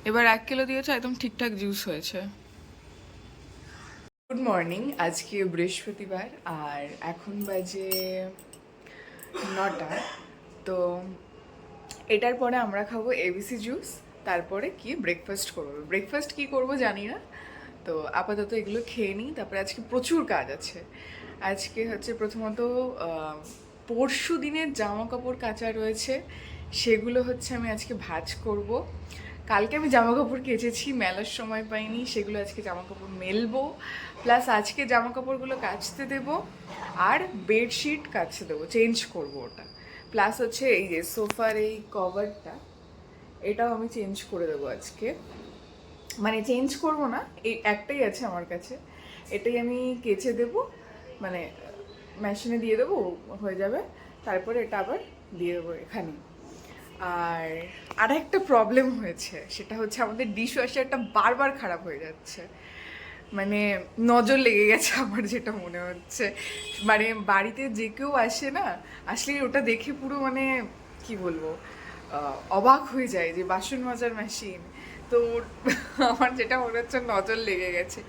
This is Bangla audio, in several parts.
এবার 1 কিলো দিয়েছে, একদম ঠিকঠাক জুস হয়েছে। গুড মর্নিং, আজকে বৃহস্পতিবার আর এখন বাজে 9টা। তো এটার পরে আমরা খাবো এবিসি জুস, তারপরে কি ব্রেকফাস্ট করবো। ব্রেকফাস্ট কি করব জানি না, তো আপাতত এগুলো খেয়ে নিই। তারপরে আজকে প্রচুর কাজ আছে। আজকে হচ্ছে প্রথমত পরশু দিনের জামা কাপড় কাচা রয়েছে, সেগুলো হচ্ছে আমি আজকে ভাঁজ করব। কালকে আমি জামা কাপড় কেচেছি, মেলার সময় পাইনি, সেগুলো আজকে জামা কাপড় মেলবো। প্লাস আজকে জামা কাপড়গুলো কাচতে দেবো, আর বেডশিট কাচতে দেবো, চেঞ্জ করবো ওটা। প্লাস হচ্ছে এই যে সোফার এই কভারটা, এটাও আমি চেঞ্জ করে দেবো আজকে। মানে চেঞ্জ করব না, এই একটাই আছে আমার কাছে, এটাই আমি কেচে দেব, মানে মেশিনে দিয়ে দেবো, হয়ে যাবে। তারপরে এটা আবার দিয়ে দেবো এখানে। আর একটা প্রবলেম হয়েছে, সেটা হচ্ছে আমাদের ডিশ ওয়াশারটা বারবার খারাপ হয়ে যাচ্ছে। মানে নজর লেগে গেছে আমার, যেটা মনে হচ্ছে। মানে বাড়িতে যে কেউ আসে না, আসলে ওটা দেখে পুরো মানে কি বলবো, অবাক হয়ে যায় যে বাসন মাজার মেশিন। তো আমার যেটা মনে হচ্ছে নজর লেগে গেছে,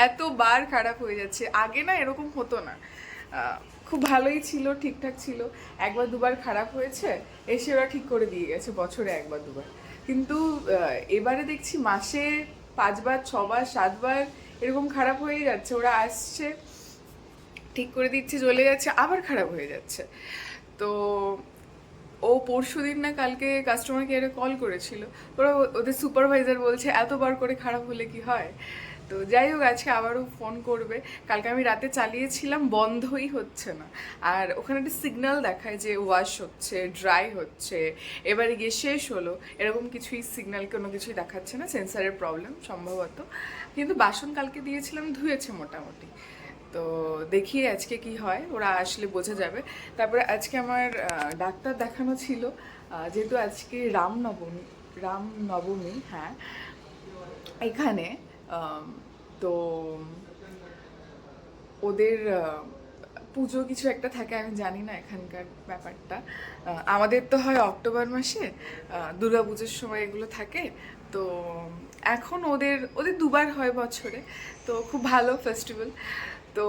এতবার খারাপ হয়ে যাচ্ছে। আগে না এরকম হতো না, খুব ভালোই ছিল, ঠিকঠাক ছিল। একবার দুবার খারাপ হয়েছে, এসে ওরা ঠিক করে দিয়ে গেছে, বছরে একবার দুবার। কিন্তু এবারে দেখছি মাসে 5বার 6বার 7বার এরকম খারাপ হয়ে যাচ্ছে। ওরা আসছে, ঠিক করে দিচ্ছে, চলে যাচ্ছে, আবার খারাপ হয়ে যাচ্ছে। তো ও পরশুদিন না কালকে কাস্টমার কেয়ারে কল করেছিল, ওরা ওদের সুপারভাইজার বলছে এতবার করে খারাপ হলে কি হয়। তো যাই হোক, আজকে আবারও ফোন করবে। কালকে আমি রাতে চালিয়েছিলাম, বন্ধই হচ্ছে না। আর ওখানে একটা সিগন্যাল দেখায় যে ওয়াশ হচ্ছে, ড্রাই হচ্ছে, এবারে গিয়ে শেষ হলো, এরকম কিছুই সিগন্যাল কোনো কিছুই দেখাচ্ছে না, সেন্সারের প্রবলেম সম্ভবত। কিন্তু বাসন কালকে দিয়েছিলাম, ধুয়েছে মোটামুটি। তো দেখি আজকে কি হয়, ওরা আসলে বোঝা যাবে। তারপরে আজকে আমার ডাক্তার দেখানো ছিল, যেহেতু আজকে রামনবমী, হ্যাঁ, এখানে তো ওদের পুজো কিছু একটা থাকে, আমি জানি না এখানকার ব্যাপারটা। আমাদের তো হয় অক্টোবর মাসে, দুর্গা পুজোর সময় এগুলো থাকে। তো এখন ওদের ওদের দুবার হয় বছরে, তো খুব ভালো ফেস্টিভ্যাল। তো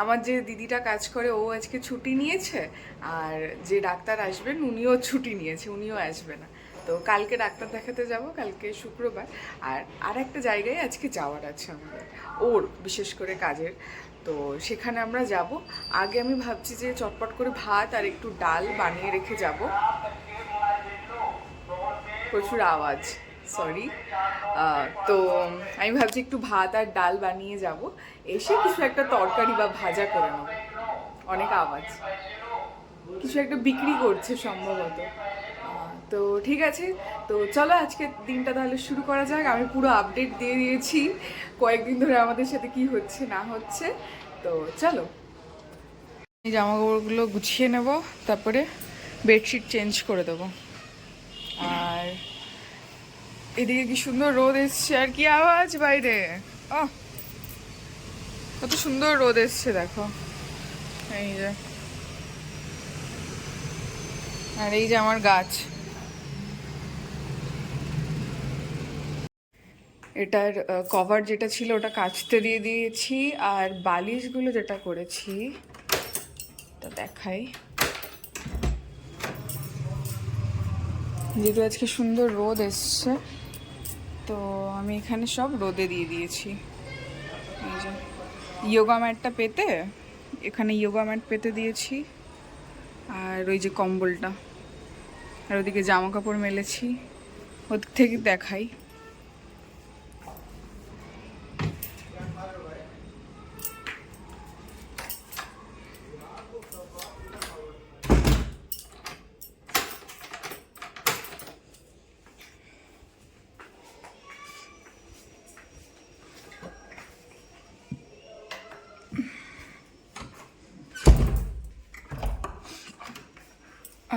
আমার যে দিদিটা কাজ করে, ও আজকে ছুটি নিয়েছে, আর যে ডাক্তার আসবেন উনিও ছুটি নিয়েছে, উনিও আসবে না। তো কালকে ডাক্তার দেখাতে যাব, কালকে শুক্রবার। আর একটা জায়গায় আজকে যাওয়ার আছে আমাদের, ওর বিশেষ করে কাজের। তো সেখানে আমরা যাব। আগে আমি ভাবছি যে চটপট করে ভাত আর একটু ডাল বানিয়ে রেখে যাব। প্রচুর আওয়াজ, সরি। তো আমি ভাবছি একটু ভাত আর ডাল বানিয়ে যাব, এসে কিছু একটা তরকারি বা ভাজা করে নেব। অনেক আওয়াজ, কিছু একটা বিক্রি করছে সম্ভবত। তো ঠিক আছে, তো চলো আজকে দিনটা তাহলে শুরু করা যাক। আমি পুরো আপডেট দিয়ে দিয়েছি কয়েকদিন ধরে আমাদের সাথে কি হচ্ছে না হচ্ছে। তো চলো, এই জামা কাপড়গুলো গুছিয়ে নেব, তারপরে বেডশিট চেঞ্জ করে দেবো। আর এদিকে কি সুন্দর রোদ এসছে, আর কি আওয়াজ বাইরে! ও, কত সুন্দর রোদ এসছে দেখো, এই যে। আর এই যে আমার গাছ, এটার কভার যেটা ছিল ওটা কাচতে দিয়ে দিয়েছি। আর বালিশগুলো যেটা করেছি, তো দেখাই। যেহেতু আজকে সুন্দর রোদ এসছে, তো আমি এখানে সব রোদে দিয়ে দিয়েছি। এই যে ইয়োগা ম্যাটটা পেতে, এখানে ইয়োগা ম্যাট পেতে দিয়েছি। আর ওই যে কম্বলটা, আর ওদিকে জামা কাপড় মেলেছি, ওদিক থেকে দেখাই।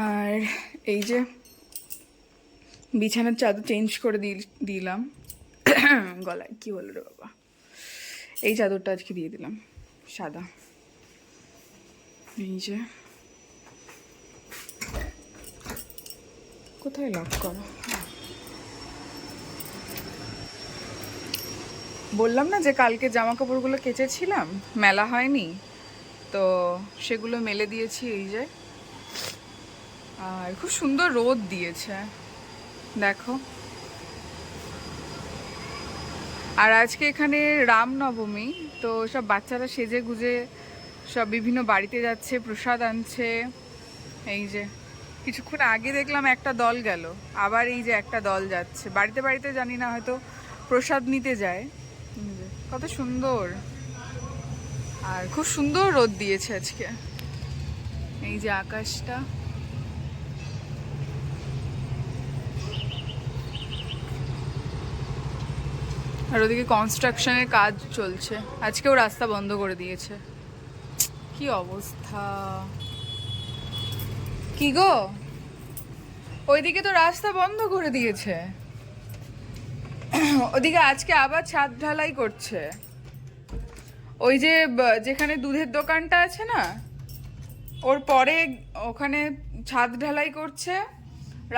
আর এই যে বিছানার চাদর চেঞ্জ করে দিলাম। গলায় কি হলো রে বাবা! এই চাদরটা আজকে দিয়ে দিলাম, সাদা। এই যে, কোথায় লক করা? বললাম না যে কালকে জামা কাপড়গুলো কেচেছিলাম, মেলা হয়নি, তো সেগুলো মেলে দিয়েছি এই যে। আর খুব সুন্দর রোদ দিয়েছে দেখো। আর আজকে এখানে রামনবমী, তো সব বাচ্চারা সেজে গুজে সব বিভিন্ন বাড়িতে যাচ্ছে, প্রসাদ আনছে। এই যে কিছুক্ষণ আগে দেখলাম একটা দল গেল, আবার এই যে একটা দল যাচ্ছে বাড়িতে বাড়িতে, জানি না হয়তো প্রসাদ নিতে যায়। এই যে, কত সুন্দর। আর খুব সুন্দর রোদ দিয়েছে আজকে। এই যে আকাশটা, আর ওদিকে কনস্ট্রাকশনের কাজ চলছে, আজকেও রাস্তা বন্ধ করে দিয়েছে। কি অবস্থা! কি গো, ওইদিকে তো রাস্তা বন্ধ করে দিয়েছে, ওদিকে আজকে আবার ছাদ ঢালাই করছে। ওই যে যেখানে দুধের দোকানটা আছে না, ওর পরে ওখানে ছাদ ঢালাই করছে,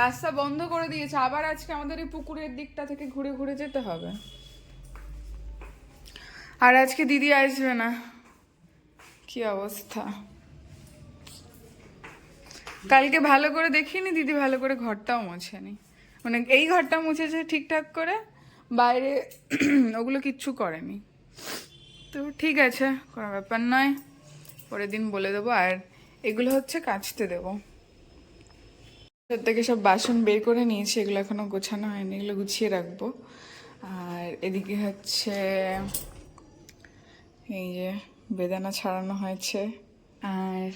রাস্তা বন্ধ করে দিয়েছে। আবার আজকে আমাদের এই পুকুরের দিকটা থেকে ঘুরে ঘুরে যেতে হবে। আর আজকে দিদি আসবে না, কি অবস্থা! কালকে ভালো করে দেখিনি, দিদি ভালো করে ঘরটাও মোছেনি, মানে এই ঘরটা মুছেছে ঠিকঠাক করে, বাইরে ওগুলো কিচ্ছু করেনি। তো ঠিক আছে, কোনো ব্যাপার নয়, পরের দিন বলে দেবো। আর এগুলো হচ্ছে কাচতে দেবো। এর থেকে সব বাসন বের করে নিয়েছি, এগুলো এখনো গোছানো হয়নি, এগুলো গুছিয়ে রাখবো। আর এদিকে হচ্ছে এই যে বেদানা ছাড়ানো হয়েছে, আর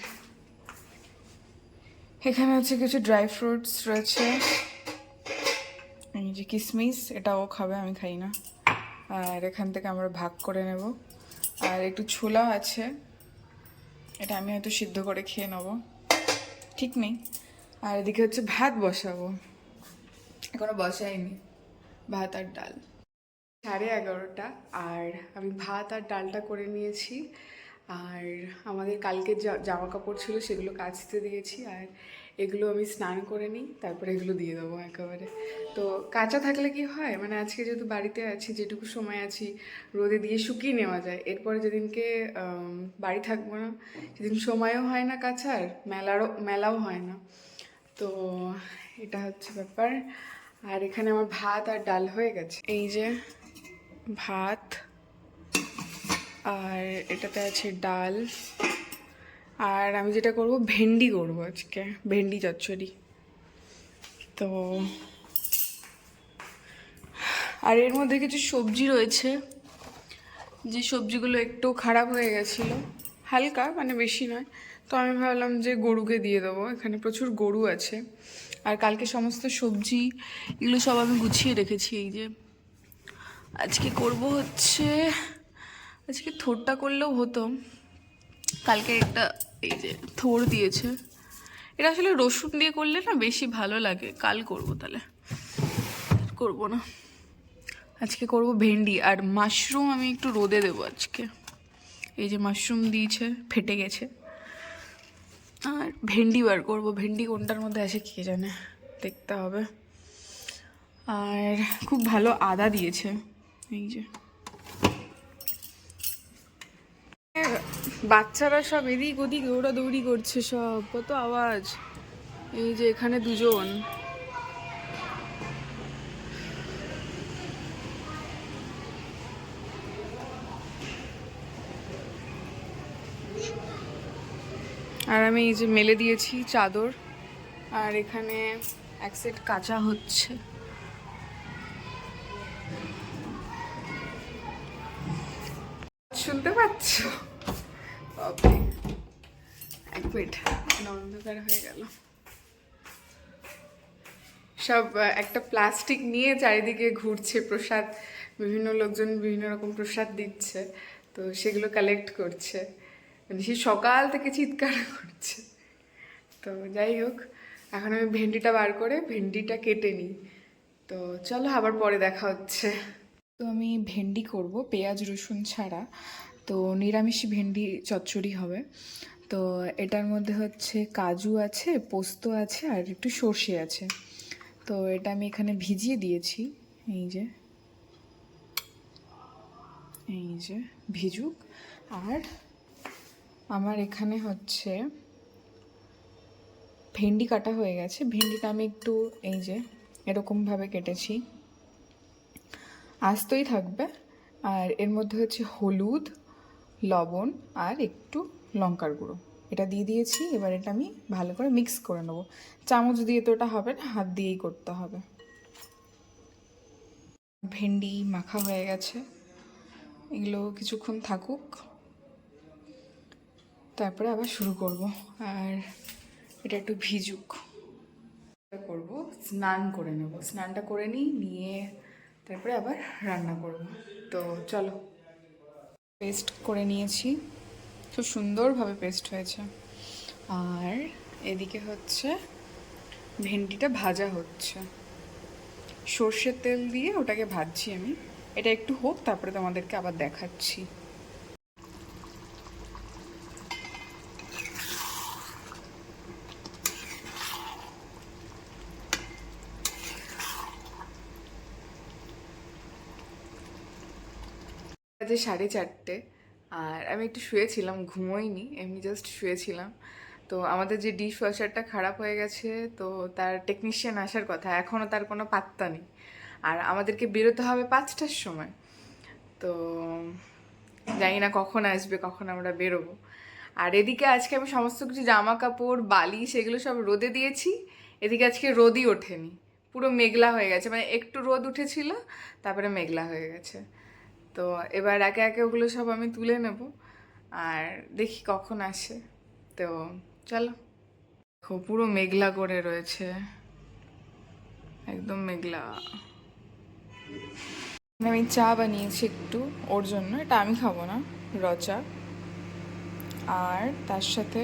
এখানে হচ্ছে কিছু ড্রাই ফ্রুটস রয়েছে। এই যে কিশমিশ, এটাও খাবে, আমি খাই না। আর এখান থেকে আমরা ভাগ করে নেব। আর একটু ছোলা আছে, এটা আমি হয়তো সিদ্ধ করে খেয়ে নেবো, ঠিক নেই। আর এদিকে হচ্ছে ভাত বসাবো, এখনো বসাইনি, ভাত আর ডাল। 11:30, আর আমি ভাত আর ডালটা করে নিয়েছি। আর আমাদের কালকে জামা কাপড় ছিল সেগুলো কাচতে দিয়েছি, আর এগুলো আমি স্নান করে নিই, তারপরে এগুলো দিয়ে দেবো একেবারে। তো কাঁচা থাকলে কি হয়, মানে আজকে যেহেতু বাড়িতে আছি, যেটুকু সময় আছি রোদে দিয়ে শুকিয়ে নেওয়া যায়। এরপরে যেদিনকে বাড়ি থাকবো না, সেদিন সময়ও হয় না কাচার, মেলাও হয় না। তো এটা হচ্ছে ব্যাপার। আর এখানে আমার ভাত আর ডাল হয়ে গেছে, এই যে ভাত, আর এটাতে আছে ডাল। আর আমি যেটা করব, ভেন্ডি করব আজকে, ভেন্ডি চচ্চড়ি। তো আর এর মধ্যে কিছু সবজি রয়েছে, যে সবজিগুলো একটু খারাপ হয়ে গেছিলো, হালকা, মানে বেশি নয়। তো আমি ভাবলাম যে গরুকে দিয়ে দেবো, এখানে প্রচুর গরু আছে। আর কালকে সমস্ত সবজি এগুলো সব আমি গুছিয়ে রেখেছি। এই যে আজকে করব হচ্ছে, আজকে থোরটা করলেও হতো, কালকে একটা এই যে থোর দিয়েছে, এটা আসলে রসুন দিয়ে করলে না বেশি ভালো লাগে। কাল করব, তাহলে করব না, আজকে করব ভেন্ডি। আর মাশরুম আমি একটু রোদে দেবো আজকে, এই যে মাশরুম দিয়েছে, ফেটে গেছে। আর ভেন্ডি বার করবো, ভেন্ডি কোনটার মধ্যে আছে কে জানে, দেখতে হবে। আর খুব ভালো আদা দিয়েছে, এই যে বাচ্চারা সব এদিক ওদিক দৌড়াদৌড়ি করছে, সব কত আওয়াজ। এই যে এখানে দুজন, আর আমি এই যে মেলে দিয়েছি চাদর। আর এখানে এক সেট কাঁচা হচ্ছে। শুনতে পাচ্ছ? এক মিনিট, অন্ধকার হয়ে গেল। সব একটা প্লাস্টিক নিয়ে চারিদিকে ঘুরছে, প্রসাদ, বিভিন্ন লোকজন বিভিন্ন রকম প্রসাদ দিচ্ছে, তো সেগুলো কালেক্ট করছে, মানে সেই সকাল থেকে চিৎকার করছে। তো যাই হোক, এখন আমি ভেন্ডিটা বার করে ভেন্ডিটা কেটে নিই। তো চলো আবার পরে দেখা হচ্ছে। তো আমি ভেন্ডি করব পেঁয়াজ রসুন ছাড়া, তো নিরামিষ ভেন্ডি চচ্চড়ি হবে। তো এটার মধ্যে হচ্ছে কাজু আছে, পোস্ত আছে, আর একটু সর্ষে আছে। তো এটা আমি এখানে ভিজিয়ে দিয়েছি, এই যে এই যে ভিজুক। আর আমার এখানে হচ্ছে ভেন্ডি কাটা হয়ে গেছে। ভেন্ডিটা আমি একটু এই যে এরকমভাবে কেটেছি, আস্তই থাকবে। আর এর মধ্যে হচ্ছে হলুদ, লবণ আর একটু লঙ্কার গুঁড়ো, এটা দিয়ে দিয়েছি। এবার এটা আমি ভালো করে মিক্স করে নেবো। চামচ দিয়ে তো ওটা হবে না, হাত দিয়েই করতে হবে। ভেন্ডি মাখা হয়ে গেছে, এগুলো কিছুক্ষণ থাকুক, তারপরে আবার শুরু করব। আর এটা একটু ভিজুক করব, স্নান করে নেব। স্নানটা করে নিয়ে তারপরে আবার রান্না করব। তো চলো। পেস্ট করে নিয়েছি, খুব সুন্দরভাবে পেস্ট হয়েছে। আর এদিকে হচ্ছে ভেন্ডিটা ভাজা হচ্ছে, সর্ষের তেল দিয়ে ওটাকে ভাজছি আমি। এটা একটু হোক, তারপরে তোমাদেরকে আবার দেখাচ্ছি। যে 4:30, আর আমি একটু শুয়েছিলাম, ঘুমোইনি, এমনি জাস্ট শুয়েছিলাম। তো আমাদের যে ডিশ ওয়াশারটা খারাপ হয়ে গেছে, তো তার টেকনিশিয়ান আসার কথা, এখনও তার কোনো পাত্তা নেই। আর আমাদেরকে বেরোতে হবে 5টার সময়। তো জানি না কখন আসবে, কখন আমরা বেরোবো। আর এদিকে আজকে আমি সমস্ত কিছু জামা কাপড়, বালিশ, এগুলো সব রোদে দিয়েছি। এদিকে আজকে রোদই ওঠেনি, পুরো মেঘলা হয়ে গেছে। মানে একটু রোদ উঠেছিল, তারপরে মেঘলা হয়ে গেছে। তো এবার একে একে ওগুলো সব আমি তুলে নেব, আর দেখি কখন আসে। তো চলো। দেখো পুরো মেঘলা করে রয়েছে, একদম মেঘলা। আমি চা বানিয়েছি একটু ওর জন্য, এটা আমি খাবো না, র চা। আর তার সাথে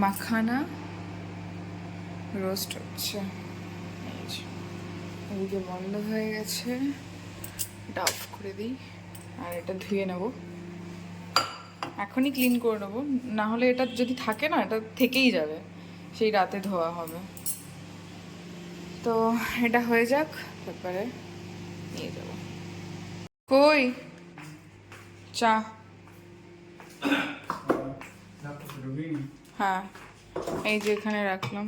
মাখানা রোস্ট হচ্ছে। এদিকে বন্ধ হয়ে গেছে, এটা অফ করে দিই। আর এটা ধুয়ে নেব, এখনই ক্লিন করে নেবো, না হলে এটা যদি থাকে না, এটা থেকেই যাবে, সেই রাতে ধোয়া হবে। তো এটা হয়ে যাক, তারপরে নিয়ে যাব। কই চা? হ্যাঁ, এই যে এখানে রাখলাম।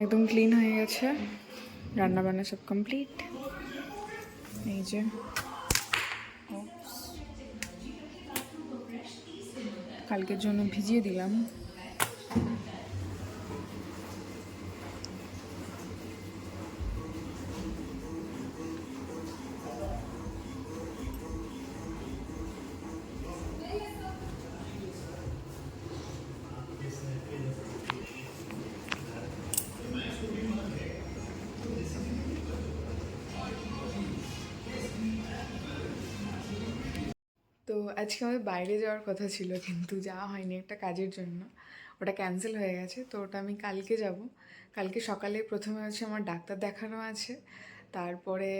একদম ক্লিন হয়ে গেছে, রান্না বান্না সব কমপ্লিট। এই যে কালকের জন্য ভিজিয়ে দিলাম। তো আজকে আমাদের বাইরে যাওয়ার কথা ছিল, কিন্তু যাওয়া হয়নি একটা কাজের জন্য, ওটা ক্যান্সেল হয়ে গেছে। তো ওটা আমি কালকে যাব। কালকে সকালে প্রথমে হচ্ছে আমার ডাক্তার দেখানো আছে, তারপরে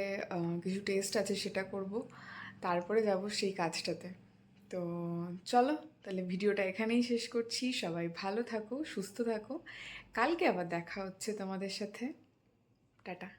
কিছু টেস্ট আছে সেটা করব, তারপরে যাব সেই কাজটাতে। তো চলো তাহলে ভিডিওটা এখানেই শেষ করছি। সবাই ভালো থাকো, সুস্থ থাকো, কালকে আবার দেখা হচ্ছে তোমাদের সাথে। টাটা।